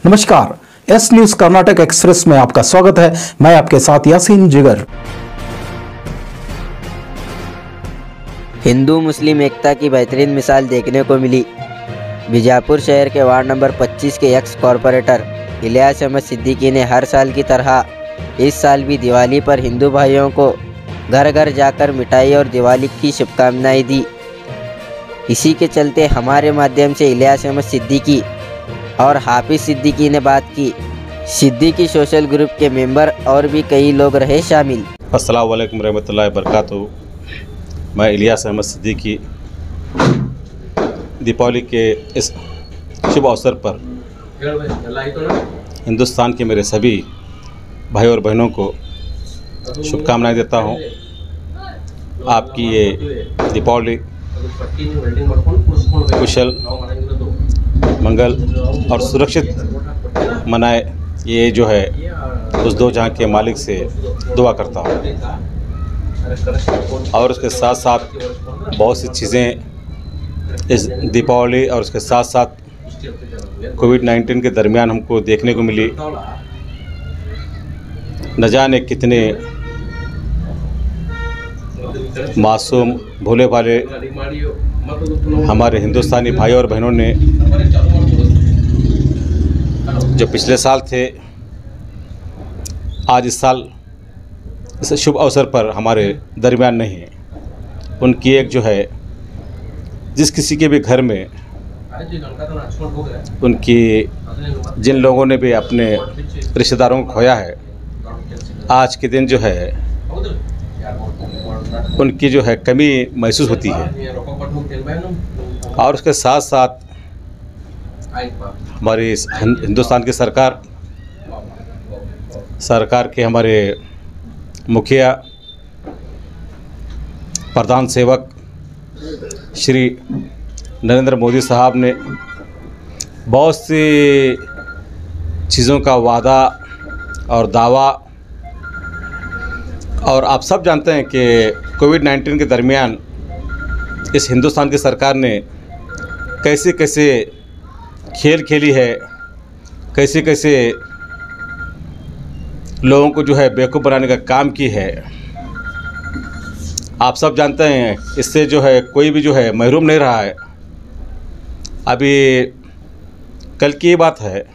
नमस्कार, S news Karnataka express में आपका स्वागत है। मैं आपके साथ यासीन जिगर। हिंदू मुस्लिम एकता की बेहतरीन मिसाल देखने को मिली। बीजापुर शहर के वार्ड नंबर 25 के एक्स कॉरपोरेटर इलियास अहमद सिद्दीकी ने हर साल की तरह इस साल भी दिवाली पर हिंदू भाइयों को घर घर जाकर मिठाई और दिवाली की शुभकामनाएं दी। इसी के चलते हमारे माध्यम से इलियास अहमद सिद्दीकी और हाफिज सिद्दीकी ने बात की। सिद्दीकी सोशल ग्रुप के मेंबर और भी कई लोग रहे शामिल। अस्सलाम वालेकुम रहमतुल्लाहि बरकातहू। मैं इलियास अहमद सिद्दीकी दीपावली के इस शुभ अवसर पर हिंदुस्तान के मेरे सभी भाई और बहनों को शुभकामनाएं देता हूं। आपकी ये दीपावली कुशल मंगल और सुरक्षित मनाए, ये जो है उस दो जहां के मालिक से दुआ करता हूं। और उसके साथ साथ बहुत सी चीज़ें इस दीपावली और उसके साथ साथ कोविड-19 के दरमियान हमको देखने को मिली। न जाने कितने मासूम भोले भाले हमारे हिंदुस्तानी भाई और बहनों ने जो पिछले साल थे, आज इस साल इस शुभ अवसर पर हमारे दरमियान नहीं है। उनकी एक जो है जिस किसी के भी घर में उनकी जिन लोगों ने भी अपने रिश्तेदारों को खोया है, आज के दिन जो है उनकी जो है कमी महसूस होती है। और उसके साथ साथ हमारी हिंदुस्तान की सरकार के हमारे मुखिया प्रधान सेवक श्री नरेंद्र मोदी साहब ने बहुत सी चीज़ों का वादा और दावा, और आप सब जानते हैं कि कोविड-19 के दरमियान इस हिंदुस्तान की सरकार ने कैसे कैसे खेल खेली है, कैसे कैसे लोगों को जो है बेवकूफ़ बनाने का काम की है। आप सब जानते हैं, इससे जो है कोई भी जो है महरूम नहीं रहा है। अभी कल की बात है,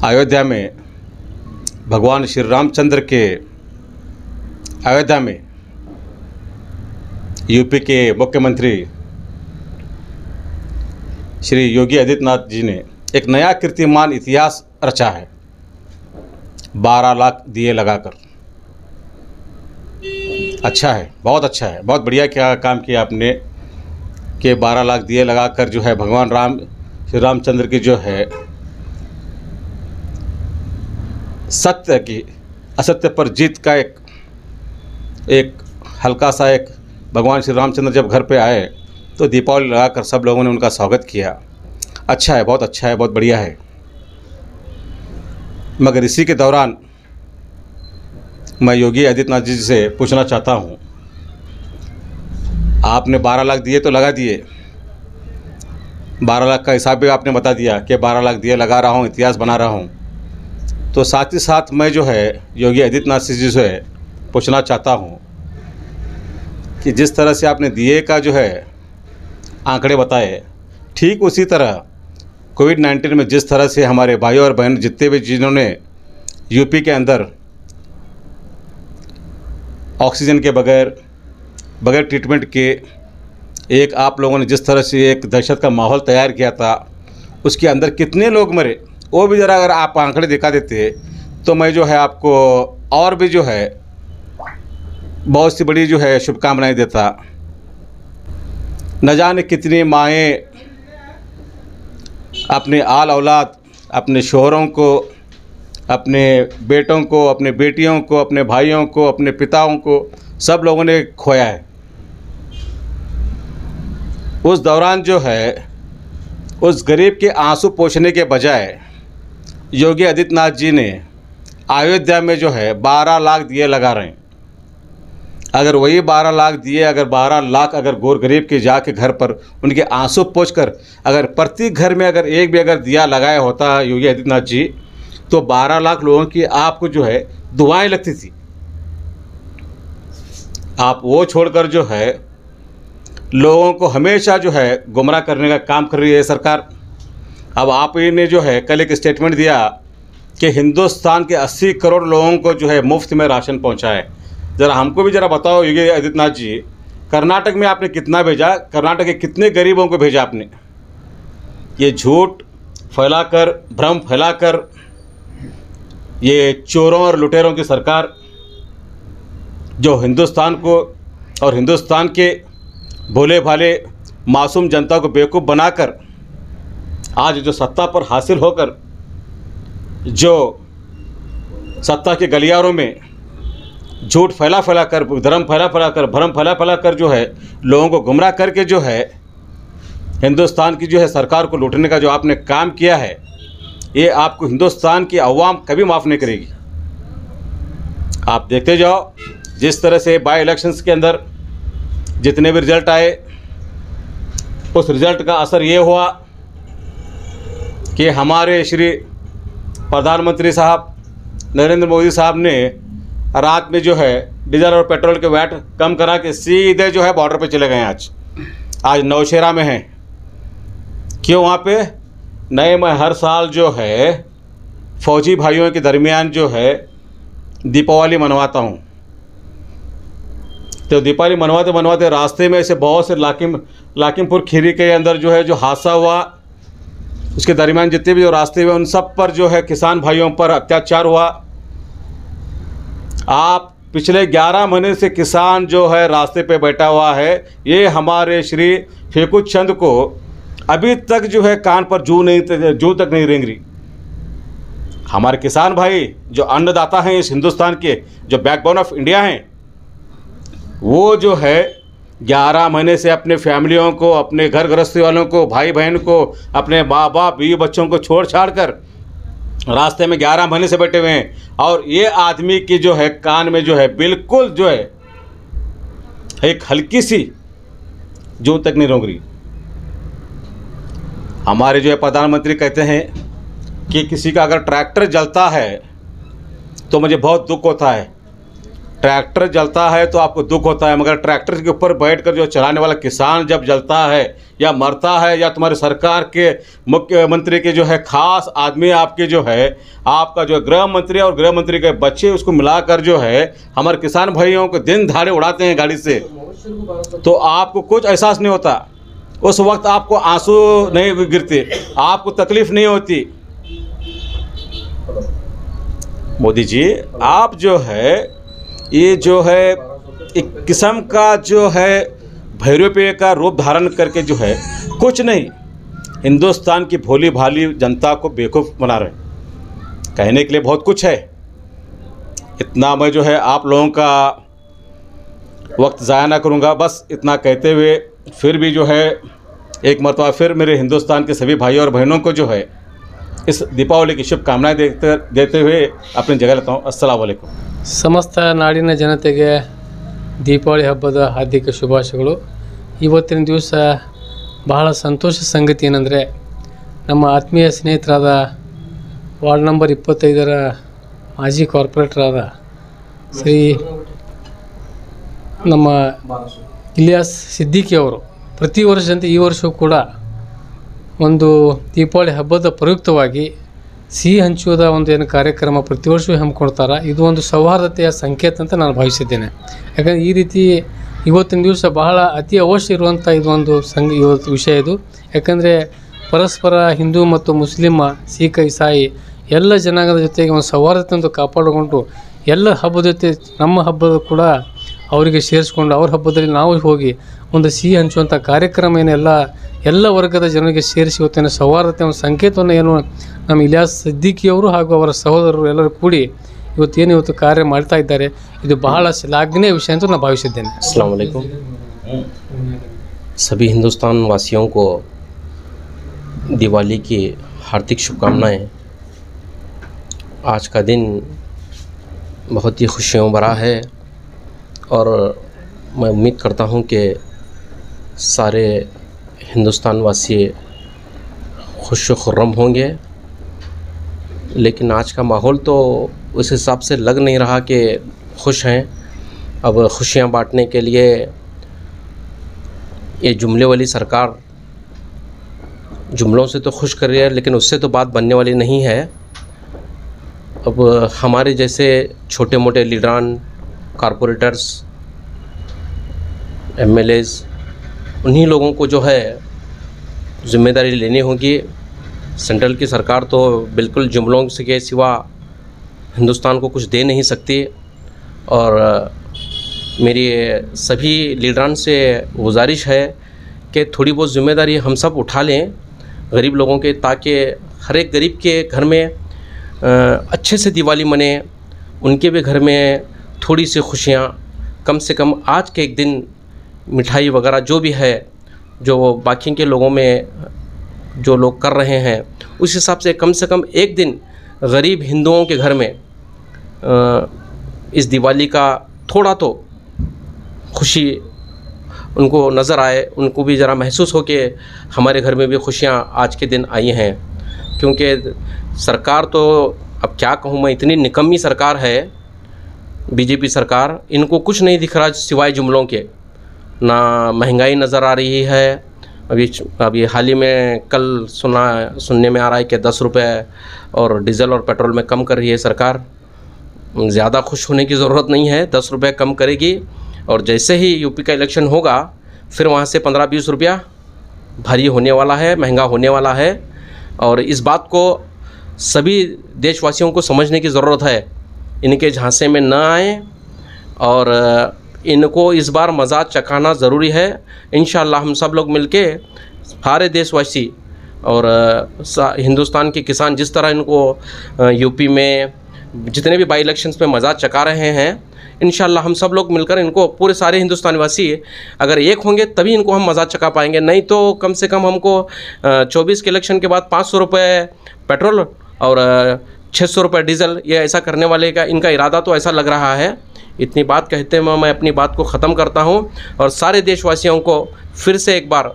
अयोध्या में भगवान श्री रामचंद्र के अयोध्या में यूपी के मुख्यमंत्री श्री योगी आदित्यनाथ जी ने एक नया कीर्तिमान इतिहास रचा है। 12 लाख दिए लगाकर। अच्छा है, बहुत अच्छा है, बहुत बढ़िया क्या काम किया आपने कि 12 लाख दिए लगाकर जो है भगवान श्री रामचंद्र की जो है सत्य की असत्य पर जीत का एक हल्का सा एक भगवान श्री रामचंद्र जब घर पे आए तो दीपावली लगाकर सब लोगों ने उनका स्वागत किया। अच्छा है, बहुत अच्छा है, बहुत बढ़िया है। मगर इसी के दौरान मैं योगी आदित्यनाथ जी से पूछना चाहता हूँ, आपने 12 लाख दिए तो लगा दिए, 12 लाख का हिसाब भी आपने बता दिया कि 12 लाख दिए लगा रहा हूँ, इतिहास बना रहा हूँ। तो साथ ही साथ मैं जो है योगी आदित्यनाथ जी से पूछना चाहता हूँ कि जिस तरह से आपने दिए का जो है आंकड़े बताए, ठीक उसी तरह कोविड-19 में जिस तरह से हमारे भाई और बहन जितने भी जिन्होंने यूपी के अंदर ऑक्सीजन के बगैर ट्रीटमेंट के एक आप लोगों ने जिस तरह से एक दहशत का माहौल तैयार किया था, उसके अंदर कितने लोग मरे, वो भी ज़रा अगर आप आंकड़े दिखा देते तो मैं जो है आपको और भी जो है बहुत सी बड़ी जो है शुभकामनाएं देता। न जाने कितनी माएँ अपने आल औलाद, अपने शोहरों को, अपने बेटों को, अपने बेटियों को, अपने भाइयों को, अपने पिताओं को, सब लोगों ने खोया है। उस दौरान जो है उस गरीब के आंसू पोंछने के बजाय योगी आदित्यनाथ जी ने अयोध्या में जो है 12 लाख दिए लगा रहे हैं। अगर वही 12 लाख दिए, अगर 12 लाख अगर गोर गरीब के जाके घर पर उनके आंसू पोंछकर अगर प्रति घर में अगर एक भी अगर दिया लगाया होता योगी आदित्यनाथ जी, तो 12 लाख लोगों की आपको जो है दुआएं लगती थी। आप वो छोड़कर जो है लोगों को हमेशा जो है गुमराह करने का काम कर रही है सरकार। अब आप ही ने जो है कल एक स्टेटमेंट दिया कि हिंदुस्तान के 80 करोड़ लोगों को जो है मुफ्त में राशन पहुंचा है। ज़रा हमको भी ज़रा बताओ योगी आदित्यनाथ जी, कर्नाटक में आपने कितना भेजा, कर्नाटक के कितने गरीबों को भेजा आपने? ये झूठ फैलाकर, भ्रम फैलाकर, ये चोरों और लुटेरों की सरकार जो हिंदुस्तान को और हिंदुस्तान के भोले भाले मासूम जनता को बेवकूफ़ बनाकर आज जो सत्ता पर हासिल होकर जो सत्ता के गलियारों में झूठ फैला कर, धर्म फैला कर, भ्रम फैला कर जो है लोगों को गुमराह करके जो है हिंदुस्तान की जो है सरकार को लूटने का जो आपने काम किया है, ये आपको हिंदुस्तान की अवाम कभी माफ़ नहीं करेगी। आप देखते जाओ जिस तरह से बाई इलेक्शंस के अंदर जितने भी रिजल्ट आए, उस रिज़ल्ट का असर ये हुआ कि हमारे श्री प्रधानमंत्री साहब नरेंद्र मोदी साहब ने रात में जो है डीजल और पेट्रोल के वैट कम करा के सीधे जो है बॉर्डर पे चले गए। आज नौशेरा में हैं। क्यों वहाँ पे? नहीं, मैं हर साल जो है फौजी भाइयों के दरमियान जो है दीपावली मनवाता हूँ। तो दीपावली मनवाते मनवाते रास्ते में ऐसे बहुत से लाकिमपुर खीरी के अंदर जो है जो हादसा हुआ, उसके दरमियान जितने भी जो रास्ते हुए उन सब पर जो है किसान भाइयों पर अत्याचार हुआ। आप पिछले 11 महीने से किसान जो है रास्ते पे बैठा हुआ है। ये हमारे श्री फेकू चंद को अभी तक जो है कान पर जू तक नहीं रेंग रही। हमारे किसान भाई जो अन्नदाता हैं इस हिंदुस्तान के, जो बैकबोन ऑफ इंडिया हैं, वो जो है 11 महीने से अपने फैमिलियों को, अपने घर गृहस्थी वालों को, भाई बहन को, अपने माँ बाप बीवी बच्चों को छोड़ छाड़ कर रास्ते में 11 महीने से बैठे हुए हैं। और ये आदमी की जो है कान में जो है बिल्कुल जो है एक हल्की सी जूं तक नहीं रोंग रही। हमारे जो है प्रधानमंत्री कहते हैं कि किसी का अगर ट्रैक्टर जलता है तो मुझे बहुत दुख होता है। ट्रैक्टर जलता है तो आपको दुख होता है, मगर ट्रैक्टर के ऊपर बैठकर जो चलाने वाला किसान जब जलता है या मरता है, या तुम्हारी सरकार के मुख्यमंत्री के जो है खास आदमी आपके जो है आपका जो गृह मंत्री और गृह मंत्री के बच्चे, उसको मिलाकर जो है हमारे किसान भाइयों को दिन दहाड़े उड़ाते हैं गाड़ी से, तो आपको कुछ एहसास नहीं होता। उस वक्त आपको आंसू नहीं गिरते, आपको तकलीफ़ नहीं होती। मोदी जी, आप जो है ये जो है एक किस्म का जो है भैरवपेय का रूप धारण करके जो है कुछ नहीं हिंदुस्तान की भोली भाली जनता को बेवकूफ़ बना रहे हैं। कहने के लिए बहुत कुछ है, इतना मैं जो है आप लोगों का वक्त ज़ाया ना करूँगा। बस इतना कहते हुए फिर भी जो है एक मरतबा फिर मेरे हिंदुस्तान के सभी भाइयों और बहनों को जो है इस दीपावली की शुभकामनाएं देते हुए अपनी जगह लेता हूँ। अस्सलाम वालेकुम। ಸಮಸ್ತ ನಾಡಿನ ಜನತೆಗೆ ದೀಪಾವಳಿ ಹಬ್ಬದ ಹಾರ್ದಿಕ ಶುಭಾಶಯಗಳು। ಇವತ್ತಿನ ದಿವಸ ಬಹಳ ಸಂತೋಷ ಸಂಗತಿ ಏನಂದರೆ ನಮ್ಮ ಆತ್ಮೀಯ ಸ್ನೇಹಿತರಾದ ವಾರ್ಡ್ ನಂಬರ್ 25ರ ಮಾಜಿ ಕಾರ್ಪೊರೇಟರಾದ ಶ್ರೀ ನಮ್ಮ ಇಲಿಯಾಸ್ ಸಿದ್ದಿಕಿ ಅವರು ಪ್ರತಿ ವರ್ಷದಂತೆ ಈ ವರ್ಷವೂ ಕೂಡ ಒಂದು ದೀಪಾವಳಿ ಹಬ್ಬದ ಪ್ರಯುಕ್ತವಾಗಿ ಸಿಹಿ ಹಂಚುವುದ ಒಂದು ಏನು ಕಾರ್ಯಕ್ರಮ ಪ್ರತಿ ವರ್ಷವೂ ಹಮ್ಮಿಕೊಳ್ತಾರೆ। ಇದು ಒಂದು ಸೌಹಾರ್ದತೆಯ ಸಂಕೇತ ಅಂತ ನಾನು ಭಾವಿಸಿದ್ದೇನೆ। ಯಾಕಂದರೆ ಈ ರೀತಿ ಇವತ್ತಿನ ದಿವಸ ಬಹಳ ಅತಿ ಅವಶ್ಯ ಇರುವಂಥ ಇದೊಂದು ಇವತ್ತು ವಿಷಯ ಇದು। ಯಾಕಂದರೆ ಪರಸ್ಪರ ಹಿಂದೂ ಮತ್ತು ಮುಸ್ಲಿಮ, ಸಿಖ್, ಇಸಾಯಿ ಎಲ್ಲ ಜನಾಂಗದ ಜೊತೆಗೆ ಒಂದು ಸೌಹಾರ್ದತೆಯನ್ನು ಕಾಪಾಡಿಕೊಂಡು ಎಲ್ಲ ಹಬ್ಬದ ಜೊತೆ ನಮ್ಮ ಹಬ್ಬದ ಕೂಡ ಅವರಿಗೆ ಸೇರಿಸ್ಕೊಂಡು ಅವ್ರ ಹಬ್ಬದಲ್ಲಿ ನಾವು ಹೋಗಿ ಒಂದು ಸಿಹಿ ಹಂಚುವಂಥ ಕಾರ್ಯಕ್ರಮ ಏನೆಲ್ಲ ಎಲ್ಲ ವರ್ಗದ ಜನರಿಗೆ ಸೇರಿಸಿ ಇವತ್ತಿನ ಸೌಹಾರ್ದತೆ ಒಂದು ಸಂಕೇತವನ್ನು ಏನು ನಮ್ಮ ಇಲಿಯಾಸ್ ಸಿದ್ದಿಕಿಯವರು ಹಾಗೂ ಅವರ ಸಹೋದರರು ಎಲ್ಲರೂ ಕೂಡಿ ಇವತ್ತು ಕಾರ್ಯ ಮಾಡ್ತಾ ಇದ್ದಾರೆ। ಇದು ಬಹಳ ಶ್ಲಾಘನೀಯ ವಿಷಯ ಅಂತ ನಾನು ಭಾವಿಸಿದ್ದೇನೆ। अस्सलाम वालेकुम। सभी हिंदुस्तान वासियों को दिवाली की हार्दिक शुभकामनाएं। आज का दिन बहुत ही खुशियों भरा है और मैं उम्मीद करता हूँ कि सारे हिंदुस्तान वासी खुश खुर्रम होंगे, लेकिन आज का माहौल तो उस हिसाब से लग नहीं रहा कि खुश हैं। अब खुशियाँ बांटने के लिए ये जुमले वाली सरकार जुमलों से तो खुश कर रही है, लेकिन उससे तो बात बनने वाली नहीं है। अब हमारे जैसे छोटे मोटे लीडरान, कारपोरेटर्स, एमएलएज, उन्हीं लोगों को जो है ज़िम्मेदारी लेनी होगी। सेंट्रल की सरकार तो बिल्कुल जुमलों से के सिवा हिंदुस्तान को कुछ दे नहीं सकती। और मेरी सभी लीडरान से गुजारिश है कि थोड़ी बहुत ज़िम्मेदारी हम सब उठा लें गरीब लोगों के, ताकि हर एक गरीब के घर में अच्छे से दिवाली मने, उनके भी घर में थोड़ी सी खुशियाँ, कम से कम आज के एक दिन मिठाई वगैरह जो भी है, जो बाकी के लोगों में जो लोग कर रहे हैं, उस हिसाब से कम एक दिन गरीब हिंदुओं के घर में इस दिवाली का थोड़ा तो खुशी उनको नज़र आए, उनको भी ज़रा महसूस हो कि हमारे घर में भी खुशियाँ आज के दिन आई हैं। क्योंकि सरकार तो, अब क्या कहूँ मैं, इतनी निकम्मी सरकार है बीजेपी सरकार, इनको कुछ नहीं दिख रहा सिवाय जुमलों के। ना महंगाई नज़र आ रही है, अभी हाल ही में कल सुनने में आ रहा है कि 10 रुपये और डीजल और पेट्रोल में कम कर रही है सरकार। ज़्यादा खुश होने की ज़रूरत नहीं है, 10 रुपये कम करेगी, और जैसे ही यूपी का इलेक्शन होगा फिर वहाँ से 15-20 रुपया भारी होने वाला है, महंगा होने वाला है। और इस बात को सभी देशवासियों को समझने की ज़रूरत है, इनके झांसे में न आए और इनको इस बार मज़ा चखाना ज़रूरी है। इंशाअल्लाह हम सब लोग मिलके, सारे देशवासी और हिंदुस्तान के किसान, जिस तरह इनको यूपी में जितने भी बाई इलेक्शंस में मज़ा चखा रहे हैं, इंशाअल्लाह हम सब लोग मिलकर इनको, पूरे सारे हिंदुस्तानी वासी अगर एक होंगे तभी इनको हम मज़ा चखा पाएंगे। नहीं तो कम से कम हमको 24 के इलेक्शन के बाद 500 रुपये पेट्रोल और 600 रुपये डीजल, ये ऐसा करने वाले का इनका इरादा तो ऐसा लग रहा है। इतनी बात कहते हुए मैं अपनी बात को ख़त्म करता हूँ और सारे देशवासियों को फिर से एक बार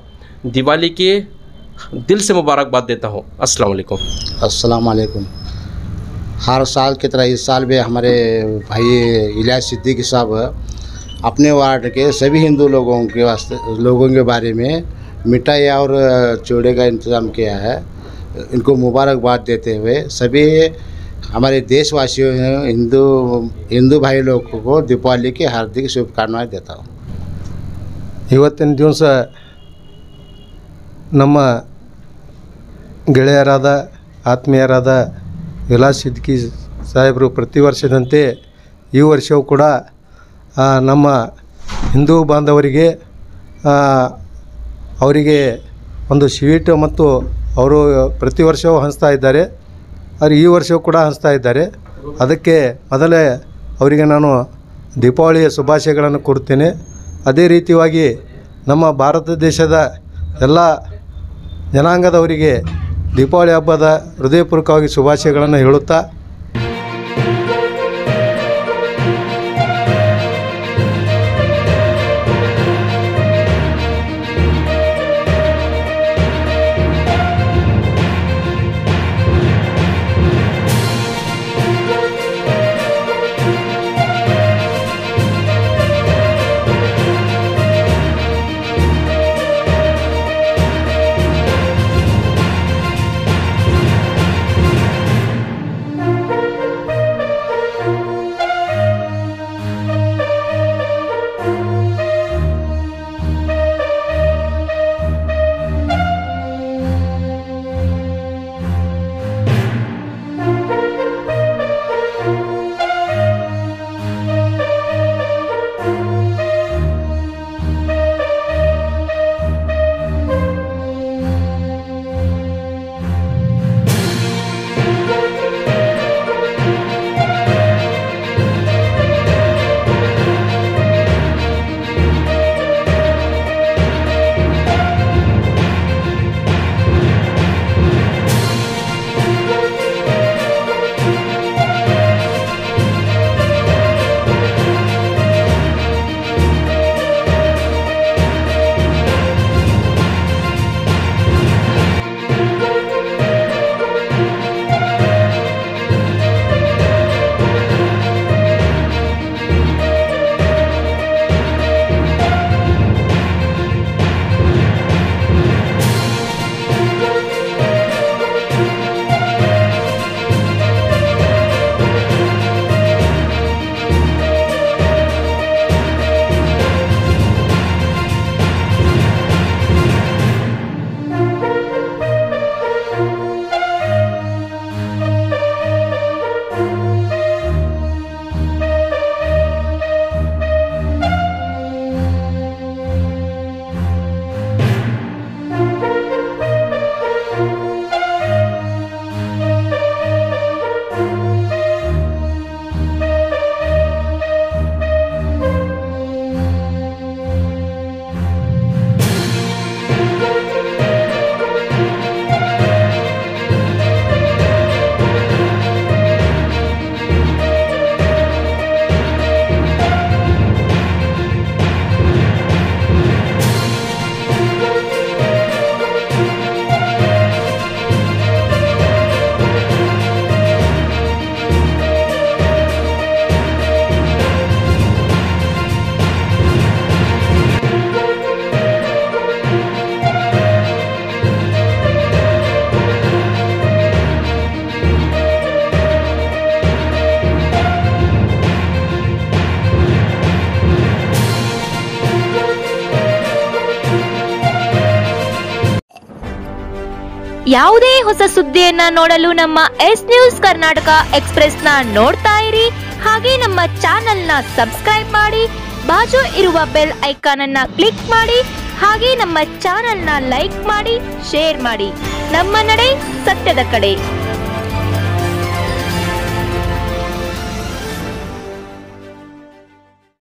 दिवाली की दिल से मुबारकबाद देता हूँ। अस्सलाम वालेकुम। अस्सलाम वालेकुम। हर साल की तरह इस साल भी हमारे भाई इलियास सिद्दीकी साहब अपने वार्ड के सभी हिंदू लोगों के बारे में मिठाई और चूड़े का इंतज़ाम किया है। इनको मुबारकबाद देते हुए सभी हमारे देशवासियों हिंदू भाई लोगों को दीपावली की हार्दिक शुभकामनाएं देता हूँ। ಇವತ್ತಿನ ದಿವಸ ನಮ್ಮ ಗೆಳೆಯರಾದ ಆತ್ಮೀಯರಾದ ಇಲಿಯಾಸ್ ಸಿದ್ದಿಕಿ ಸಾಹೇಬರು ಪ್ರತಿ ವರ್ಷದಂತೆ ಈ ವರ್ಷವೂ ಕೂಡ ನಮ್ಮ ಹಿಂದೂ ಬಾಂಧವರಿಗೆ ಅವರಿಗೆ ಒಂದು ಸ್ವೀಟ್ ಮತ್ತು ಅವರು ಪ್ರತಿ ವರ್ಷವೂ ಹಂಚ್ತಾ ಇದ್ದಾರೆ, ಆದರೆ ಈ ವರ್ಷವೂ ಕೂಡ ಹಂಚ್ತಾ ಇದ್ದಾರೆ। ಅದಕ್ಕೆ ಮೊದಲೇ ಅವರಿಗೆ ನಾನು ದೀಪಾವಳಿಯ ಶುಭಾಶಯಗಳನ್ನು ಕೊಡ್ತೇನೆ। ಅದೇ ರೀತಿಯಾಗಿ ನಮ್ಮ ಭಾರತ ದೇಶದ ಎಲ್ಲ ಜನಾಂಗದವರಿಗೆ ದೀಪಾವಳಿ ಹಬ್ಬದ ಹೃದಯಪೂರ್ವಕವಾಗಿ ಶುಭಾಶಯಗಳನ್ನು ಹೇಳುತ್ತಾ ಯಾವುದೇ ಹೊಸ ಸುದ್ದಿಯನ್ನ ನೋಡಲು ನಮ್ಮ ಎಸ್ ನ್ಯೂಸ್ ಕರ್ನಾಟಕ ಎಕ್ಸ್‌ಪ್ರೆಸ್ನ ನೋಡ್ತಾ ಇರಿ. ಹಾಗೆ ನಮ್ಮ ಚಾನೆಲ್ನ ಸಬ್ಸ್ಕ್ರೈಬ್ ಮಾಡಿ, ಬಾಜು ಇರುವ ಬೆಲ್ ಐಕಾನ್ ಅನ್ನ ಕ್ಲಿಕ್ ಮಾಡಿ. ಹಾಗೆ ನಮ್ಮ ಚಾನೆಲ್ನ ಲೈಕ್ ಮಾಡಿ, ಶೇರ್ ಮಾಡಿ. ನಮ್ಮ ನಡೆ ಸತ್ಯದ ಕಡೆ.